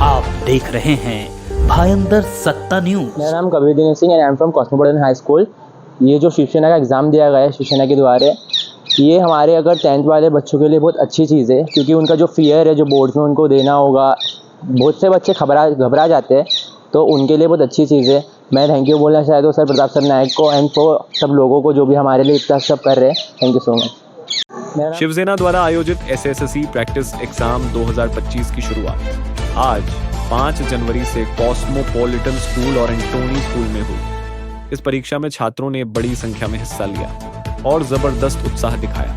आप देख रहे हैं भायंदर सत्ता न्यूज। मेरा नाम Kabir Singh and I am from cosmopolitan high school. ये जो शिवसेना का एग्ज़ाम दिया गया है शिवसेना के द्वारा, ये हमारे अगर 10th वाले बच्चों के लिए बहुत अच्छी चीज़ है, क्योंकि उनका जो फियर है जो बोर्ड्स में उनको देना होगा, बहुत से बच्चे घबरा जाते हैं, तो उनके लिए बहुत अच्छी चीज़ है। मैं थैंक यू बोलना चाहता हूँ सर प्रताप सर नायक को एंड फॉर सब लोगों को जो भी हमारे लिए इतना सब कर रहे हैं। Thank you so much. Shiv Sena द्वारा आयोजित एसएससी प्रैक्टिस एग्जाम 2025 की शुरुआत आज 5 जनवरी से कॉस्मोपॉलिटन स्कूल और एंटोनी स्कूल में हुई। इस परीक्षा में छात्रों ने बड़ी संख्या में हिस्सा लिया और जबरदस्त उत्साह दिखाया।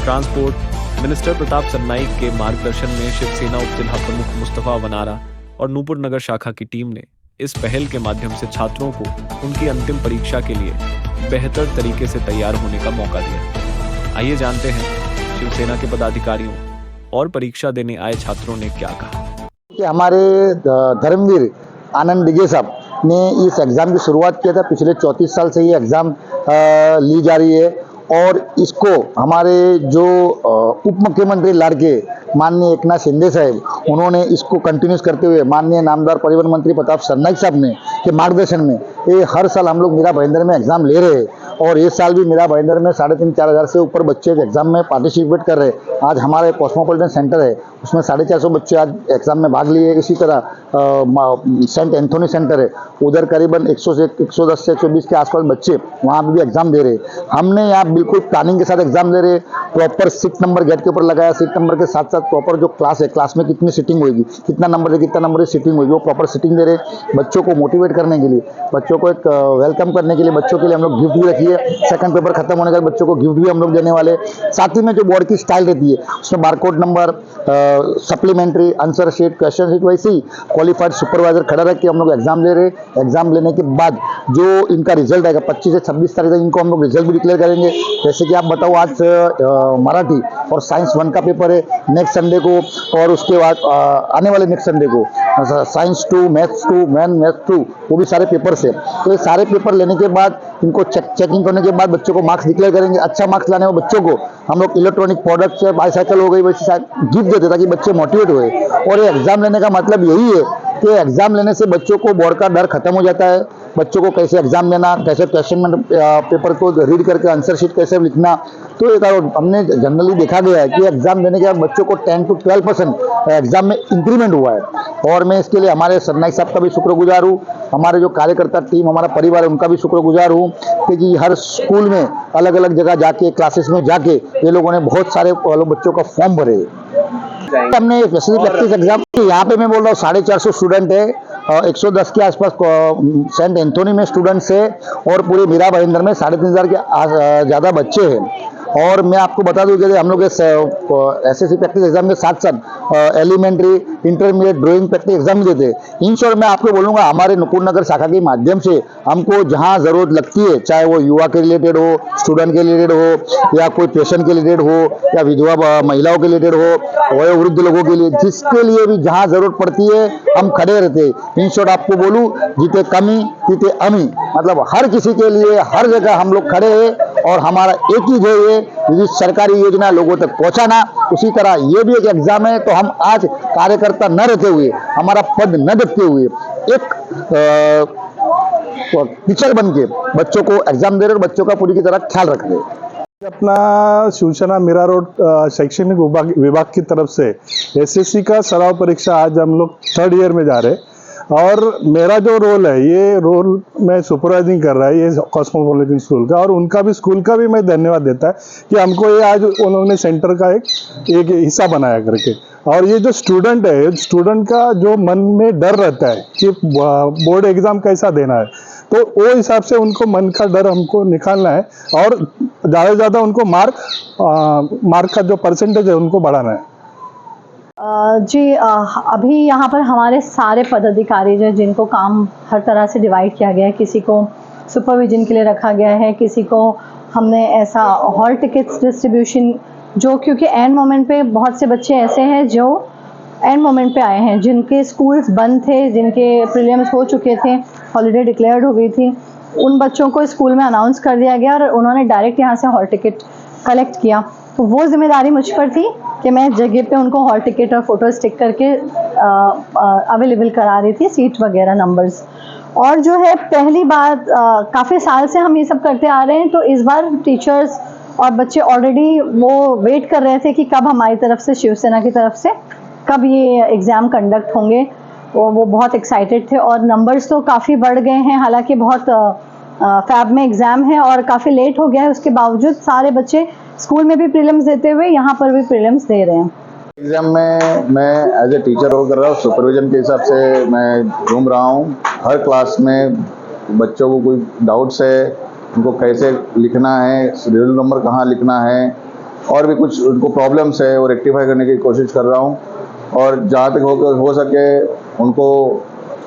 ट्रांसपोर्ट मिनिस्टर प्रताप सरनाईक के मार्गदर्शन में शिवसेना उप जिला प्रमुख मुस्तफा वनारा और नूपुर नगर शाखा की टीम ने इस पहल के माध्यम से छात्रों को उनकी अंतिम परीक्षा के लिए बेहतर तरीके से तैयार होने का मौका दिया। आइए जानते हैं शिवसेना के पदाधिकारियों और परीक्षा देने आए छात्रों ने क्या कहा। कि हमारे धर्मवीर आनंद डिगे साहब ने इस एग्ज़ाम की शुरुआत किया था। पिछले 34 साल से ये एग्ज़ाम ली जा रही है और इसको हमारे जो उप मुख्यमंत्री लाड़के माननीय एकनाथ शिंदे साहब, उन्होंने इसको कंटिन्यूस करते हुए माननीय नामदार परिवहन मंत्री प्रताप सरनाईक साहब ने के मार्गदर्शन में ये हर साल हम लोग मीरा भाईंदर में एग्ज़ाम ले रहे हैं और इस साल भी मीरा भाईंदर में 3,500-4,000 हज़ार से ऊपर बच्चे एग्ज़ाम में पार्टिसिपेट कर रहे हैं। आज हमारे कॉस्मोपॉलिटन सेंटर है, उसमें 450 बच्चे आज एग्ज़ाम में भाग लिए। इसी तरह सेंट एंथोनी सेंटर है, उधर करीबन 110 से 120 के आसपास बच्चे वहाँ भी एग्ज़ाम दे रहे। हमने यहाँ बिल्कुल प्लानिंग के साथ एग्ज़ाम दे रहे, प्रॉपर सीट नंबर गेट के ऊपर लगाया। सीट नंबर के साथ साथ प्रॉपर जो क्लास है, क्लास में कितनी सीटिंग होगी, कितना नंबर है, कितना नंबर की सीटिंग होगी, वो प्रॉपर सीटिंग दे रहे। बच्चों को मोटिवेट करने के लिए, बच्चों को एक वेलकम करने के लिए बच्चों के लिए हम लोग गिफ्ट भी रखी है। सेकंड पेपर खत्म होने के बाद बच्चों को गिफ्ट भी हम लोग देने वाले। साथ ही में जो बोर्ड की स्टाइल रहती है उसमें barcode number, supplementary answer sheet, question sheet, वैसे ही क्वालिफाइड सुपरवाइजर खड़ा रख के हम लोग एग्जाम ले रहे। एग्जाम लेने के बाद जो इनका रिजल्ट आएगा 25 से 26 तारीख तक इनको हम लोग रिजल्ट भी डिक्लेयर करेंगे। जैसे कि आप बताओ, आज मराठी और साइंस 1 का पेपर है नेक्स्ट संडे को, और उसके बाद आने वाले नेक्स्ट संडे को साइंस 2, मैथ्स 2, मैथ्स 2, वो भी सारे पेपर से। तो ये सारे पेपर लेने के बाद इनको चेकिंग करने के बाद बच्चों को मार्क्स डिक्लेयर करेंगे। अच्छा मार्क्स लाने वाले बच्चों को हम लोग इलेक्ट्रॉनिक प्रोडक्ट्स है, बाईसाइकिल हो गई, वैसे गिफ्ट देते ताकि बच्चे मोटिवेट हुए। और ये एग्जाम लेने का मतलब यही है कि एग्जाम लेने से बच्चों को बोर्ड का डर खत्म हो जाता है। बच्चों को कैसे एग्जाम लेना, कैसे क्वेश्चन पेपर को रीड करके आंसर शीट कैसे लिखना, तो एक हमने जनरली देखा गया है कि एग्जाम देने के बाद बच्चों को 10 to 12% एग्जाम में इंक्रीमेंट हुआ है। और मैं इसके लिए हमारे सरनाईक साहब का भी शुक्रगुजार हूँ, हमारे जो कार्यकर्ता टीम, हमारा परिवार है, उनका भी शुक्रगुजार हूँ कि हर स्कूल में अलग अलग जगह जाके, क्लासेस में जाके ये लोगों ने बहुत सारे बच्चों का फॉर्म भरे। हमने एसएससी प्रैक्टिस एग्जाम, यहाँ पे मैं बोल रहा हूँ 450 स्टूडेंट है, 110 के आसपास सेंट एंथोनी में स्टूडेंट्स है और पूरे मीरा भाईंदर में 3,500 के ज़्यादा बच्चे हैं। और मैं आपको बता दूं कि हम लोग एसएससी प्रैक्टिस एग्जाम के साथ साथ elementary, intermediate drawing practice exam भी देते हैं। इन शॉर्ट मैं आपको बोलूँगा, हमारे नूपुर नगर शाखा के माध्यम से हमको जहाँ ज़रूरत लगती है, चाहे वो युवा के रिलेटेड हो, स्टूडेंट के रिलेटेड हो, या कोई पेशेंट के रिलेटेड हो, या विधवा महिलाओं के रिलेटेड हो, वयोवृद्ध लोगों के लिए, जिसके लिए भी जहाँ ज़रूरत पड़ती है हम खड़े रहते हैं। इन शॉर्ट आपको बोलूँ, जीते कमी जीते अमी, मतलब हर किसी के लिए हर जगह हम लोग खड़े हैं और हमारा एक ही ध्येय है, सरकारी योजना लोगों तक पहुंचाना। उसी तरह ये भी एक एग्जाम है, तो हम आज कार्यकर्ता न रहते हुए, हमारा पद न देखते हुए, एक टीचर बन के बच्चों को एग्जाम दे रहे और बच्चों का पूरी की तरह ख्याल रख रहे। अपना शिवसेना मीरा रोड शैक्षणिक विभाग की तरफ से एसएससी का सराव परीक्षा आज हम लोग 3rd ईयर में जा रहे हैं और मेरा जो रोल है, ये रोल मैं सुपरवाइजिंग कर रहा है ये कॉस्मोपॉलिटन स्कूल का, और उनका भी, स्कूल का भी मैं धन्यवाद देता है कि हमको ये आज उन्होंने सेंटर का एक हिस्सा बनाया करके। और ये जो स्टूडेंट है, स्टूडेंट का जो मन में डर रहता है कि बोर्ड एग्जाम कैसा देना है, तो वो हिसाब से उनको मन का डर हमको निकालना है और ज़्यादा से ज़्यादा उनको मार्क का जो परसेंटेज है उनको बढ़ाना है। जी, अभी यहाँ पर हमारे सारे पदाधिकारी जो जिनको काम हर तरह से डिवाइड किया गया है, किसी को सुपरविजन के लिए रखा गया है, किसी को हमने ऐसा हॉल टिकट्स डिस्ट्रीब्यूशन, जो क्योंकि एंड मोमेंट पे बहुत से बच्चे ऐसे हैं जो एंड मोमेंट पे आए हैं, जिनके स्कूल्स बंद थे, जिनके प्रीलिम्स हो चुके थे, हॉलीडे डिक्लेयर्ड हो गई थी, उन बच्चों को स्कूल में अनाउंस कर दिया गया और उन्होंने डायरेक्ट यहाँ से हॉल टिकट कलेक्ट किया। तो वो जिम्मेदारी मुझ पर थी कि मैं जगह पे उनको हॉल टिकट और फ़ोटो स्टिक करके अवेलेबल करा रही थी, सीट वगैरह, नंबर्स। और जो है पहली बार काफ़ी साल से हम ये सब करते आ रहे हैं, तो इस बार टीचर्स और बच्चे ऑलरेडी वो वेट कर रहे थे कि कब हमारी तरफ से, शिवसेना की तरफ से, कब ये एग्ज़ाम कंडक्ट होंगे। वो बहुत एक्साइटेड थे और नंबर्स तो काफ़ी बढ़ गए हैं। हालांकि बहुत फैब में एग्ज़ाम है और काफ़ी लेट हो गया है, उसके बावजूद सारे बच्चे स्कूल में भी प्रीलिम्स देते हुए यहाँ पर भी प्रीलिम्स दे रहे हैं। एग्ज़ाम में मैं एज ए टीचर रोल कर रहा हूँ, सुपरविजन के हिसाब से मैं घूम रहा हूँ। हर क्लास में बच्चों को कोई डाउट्स है, उनको कैसे लिखना है, सीरियल नंबर कहाँ लिखना है, और भी कुछ उनको प्रॉब्लम्स है वो रेक्टिफाई करने की कोशिश कर रहा हूँ। और जहाँ तक हो सके उनको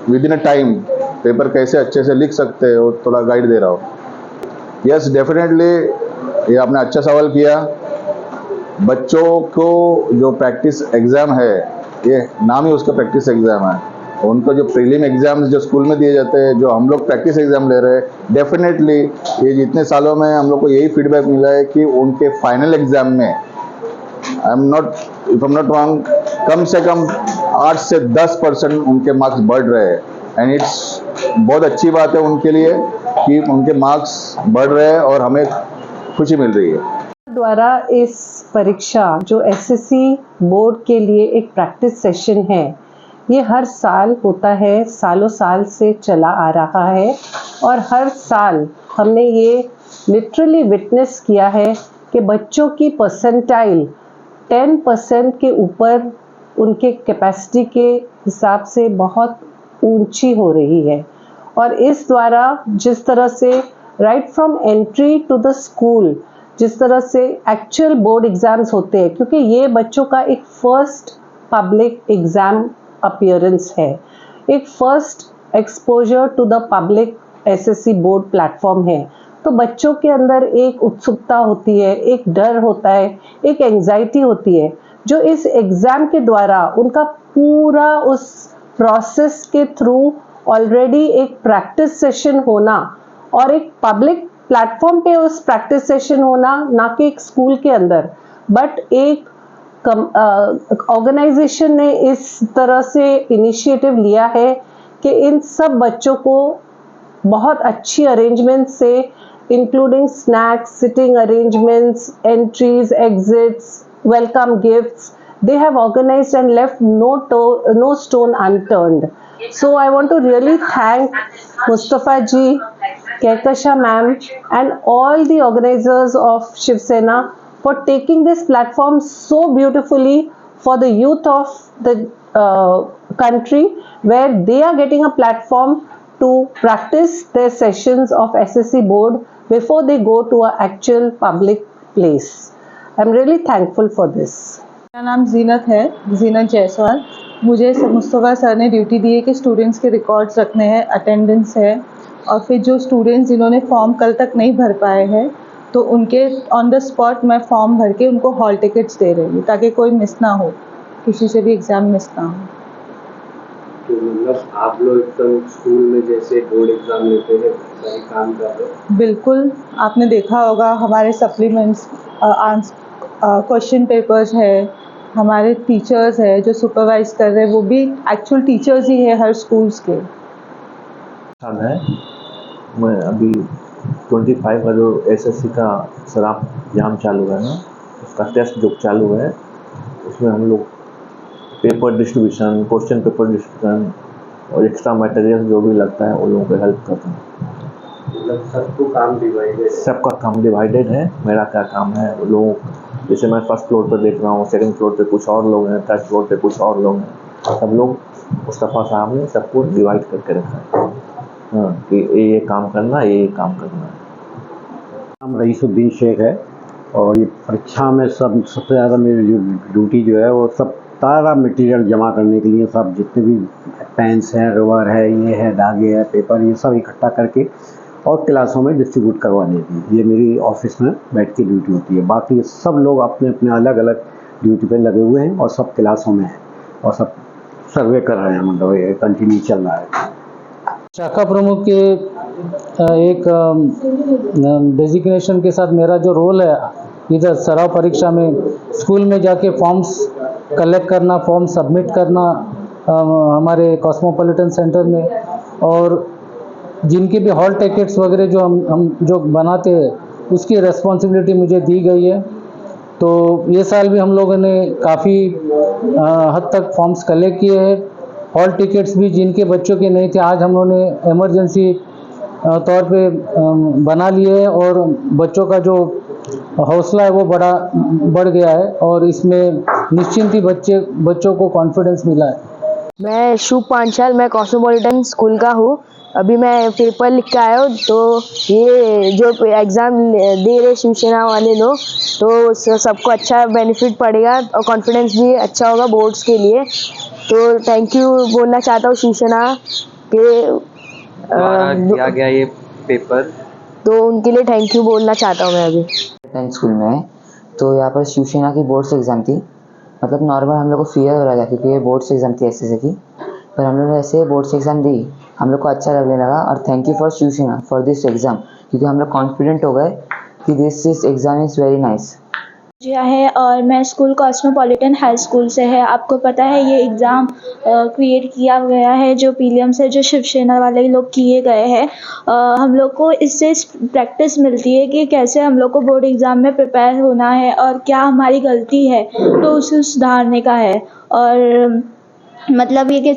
with in a time paper कैसे अच्छे से लिख सकते हैं वो थोड़ा गाइड दे रहा हूँ। यस, डेफिनेटली ये आपने अच्छा सवाल किया। बच्चों को जो प्रैक्टिस एग्ज़ाम है, ये नाम ही उसका प्रैक्टिस एग्ज़ाम है। उनको जो प्रीलिम एग्ज़ाम्स जो स्कूल में दिए जाते हैं, जो हम लोग प्रैक्टिस एग्ज़ाम ले रहे हैं, डेफिनेटली ये जितने सालों में हम लोग को यही फीडबैक मिला है कि उनके फाइनल एग्ज़ाम में if I am not wrong, कम से कम 8 से 10% उनके मार्क्स बढ़ रहे हैं। एंड इट्स बहुत अच्छी बात है उनके लिए कि उनके मार्क्स बढ़ रहे हैं और हमें खुशी मिल रही है। द्वारा इस परीक्षा जो एसएससी बोर्ड के लिए एक प्रैक्टिस सेशन है, ये हर साल होता है, सालों साल से चला आ रहा है। और हर साल हमने ये लिटरली विटनेस किया है कि बच्चों की परसेंटाइल 10% के ऊपर उनके कैपेसिटी के हिसाब से बहुत ऊंची हो रही है। और इस द्वारा जिस तरह से right from entry to the school, जिस तरह से एक्चुअल बोर्ड एग्जाम्स होते हैं, क्योंकि ये बच्चों का एक फर्स्ट पब्लिक एग्जाम अपीयरेंस है, एक first exposure to the public SSC board platform है, तो बच्चों के अंदर एक उत्सुकता होती है, एक डर होता है, एक एंजाइटी होती है, जो इस एग्ज़ाम के द्वारा उनका पूरा उस प्रोसेस के थ्रू ऑलरेडी एक प्रैक्टिस सेशन होना और एक पब्लिक प्लेटफॉर्म पे उस प्रैक्टिस सेशन होना, ना कि एक स्कूल के अंदर, बट एक ऑर्गेनाइजेशन ने इस तरह से इनिशिएटिव लिया है कि इन सब बच्चों को बहुत अच्छी अरेंजमेंट से, including snacks, sitting arrangements, entries, exits, welcome gifts, they have organized and left no stone unturned. So I want to really thank Mustafa ji, Kehkashan ma'am and all the organizers of Shiv Sena for taking this platform so beautifully for the youth of the country, where they are getting a platform to practice their sessions of SSC board before they go to an actual public place. I'm really thankful for this. मेरा नाम जीनत है, जीनत जायसवाल। मुझे Mustafa sir ने duty दी है कि students के records रखने हैं, अटेंडेंस है, और फिर जो स्टूडेंट्स जिन्होंने फॉर्म कल तक नहीं भर पाए हैं, तो उनके ऑन द स्पॉट मैं फॉर्म भर के उनको हॉल टिकट्स दे रही हूँ, ताकि कोई मिस ना हो, किसी से भी एग्ज़ाम मिस ना हो। तो मतलब आप लोग एकदम स्कूल में जैसे बोर्ड एग्ज़ाम लेते हैं वही काम कर रहे हो? बिल्कुल, आपने देखा होगा हमारे सप्लीमेंट्स, क्वेश्चन पेपर्स है, हमारे टीचर्स है जो सुपरवाइज कर रहे हैं, वो भी एक्चुअल टीचर्स ही है हर स्कूल्स के। है मैं अभी 25 का जो एसएससी का शराब एग्जाम चालू है ना, उसका टेस्ट जो चालू है, उसमें हम लोग paper distribution, question paper distribution और एक्स्ट्रा मटेरियल जो भी लगता है वो लोगों को हेल्प करते हैं। मतलब सबको काम डिवाइडेड, सबका काम डिवाइडेड है। मेरा क्या काम है, वो लोग जैसे मैं फर्स्ट फ्लोर पर देख रहा हूँ, सेकंड फ्लोर पे कुछ और लोग हैं, थर्ड फ्लोर पे कुछ और लोग हैं, सब लोग मुस्तफ़ा साहब ने सबको डिवाइड करके रखा है, हाँ, कि ये काम करना, ये काम करना है। नाम रईसुद्दीन शेख है और ये परीक्षा में सबसे ज़्यादा मेरी जो ड्यूटी जो है वो सब सारा मटेरियल जमा करने के लिए, सब जितने भी पेन्स हैं, रबर है, ये है, धागे है, पेपर, ये सब इकट्ठा करके और क्लासों में डिस्ट्रीब्यूट करवाने की, ये मेरी ऑफिस में बैठ के ड्यूटी होती है। बाकी सब लोग अपने अपने अलग अलग ड्यूटी पे लगे हुए हैं और सब क्लासों में हैं और सब सर्वे कर रहे हैं, मतलब ये कंटिन्यू चल रहा है। शाखा प्रमुख के एक डेजिग्नेशन के साथ मेरा जो रोल है इधर सराव परीक्षा में स्कूल में जाके फॉर्म्स कलेक्ट करना, फॉर्म सबमिट करना हमारे कॉस्मोपॉलिटन सेंटर में, और जिनके भी हॉल टिकट्स वगैरह जो हम जो बनाते हैं उसकी रिस्पॉन्सिबिलिटी मुझे दी गई है। तो ये साल भी हम लोगों ने काफ़ी हद तक फॉर्म्स कलेक्ट किए हैं। हॉल टिकट्स भी जिनके बच्चों के नहीं थे आज हम लोगों ने इमरजेंसी तौर पे बना लिए हैं, और बच्चों का जो हौसला है वो बढ़ गया है, और इसमें निश्चिंत ही बच्चों को कॉन्फिडेंस मिला है। मैं शुभ पांचाल, मैं कॉस्मोपॉलिटन स्कूल का हूँ। अभी मैं पेपर लिख के आया हूँ। तो ये जो एग्ज़ाम दे रहे शिवसेना वाले लोग, तो सबको अच्छा बेनिफिट पड़ेगा और कॉन्फिडेंस भी अच्छा होगा बोर्ड्स के लिए। तो थैंक यू बोलना चाहता हूँ शिवसेना के दिया गया ये पेपर, तो उनके लिए थैंक यू बोलना चाहता हूँ मैं अभी। 10th स्कूल में है, तो यहाँ पर शिवसेना की बोर्ड्स एग्ज़ाम थी। मतलब नॉर्मल हम लोग को फियर हो रहा था क्योंकि ये बोर्ड्स एग्ज़ाम थी एसएससी की, पर हम लोग ने ऐसे बोर्ड्स एग्ज़ाम दी, हम लोग को अच्छा लगने लगा। और thank you for Shiv Sena for this exam, क्योंकि हम लोग कॉन्फिडेंट हो गए कि this exam is very nice. है और मैं स्कूल कॉस्मोपॉलिटन हाई स्कूल से है। आपको पता है ये एग्ज़ाम क्रिएट किया गया है जो पीलीएम से जो शिवसेना वाले लोग किए गए हैं। हम लोग को इससे प्रैक्टिस मिलती है कि कैसे हम लोग को बोर्ड एग्ज़ाम में प्रिपेयर होना है और क्या हमारी गलती है तो उसे सुधारने का है। और मतलब ये कि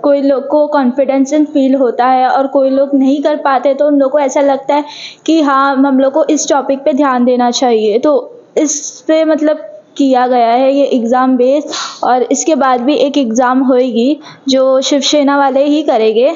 कोई लोग को कॉन्फिडेंस फील होता है और कोई लोग नहीं कर पाते तो उन लोग को ऐसा लगता है कि हाँ हम लोग को इस टॉपिक पे ध्यान देना चाहिए। तो इस पे मतलब किया गया है ये एग्ज़ाम बेस, और इसके बाद भी एक एग्ज़ाम होएगी जो शिवसेना वाले ही करेंगे।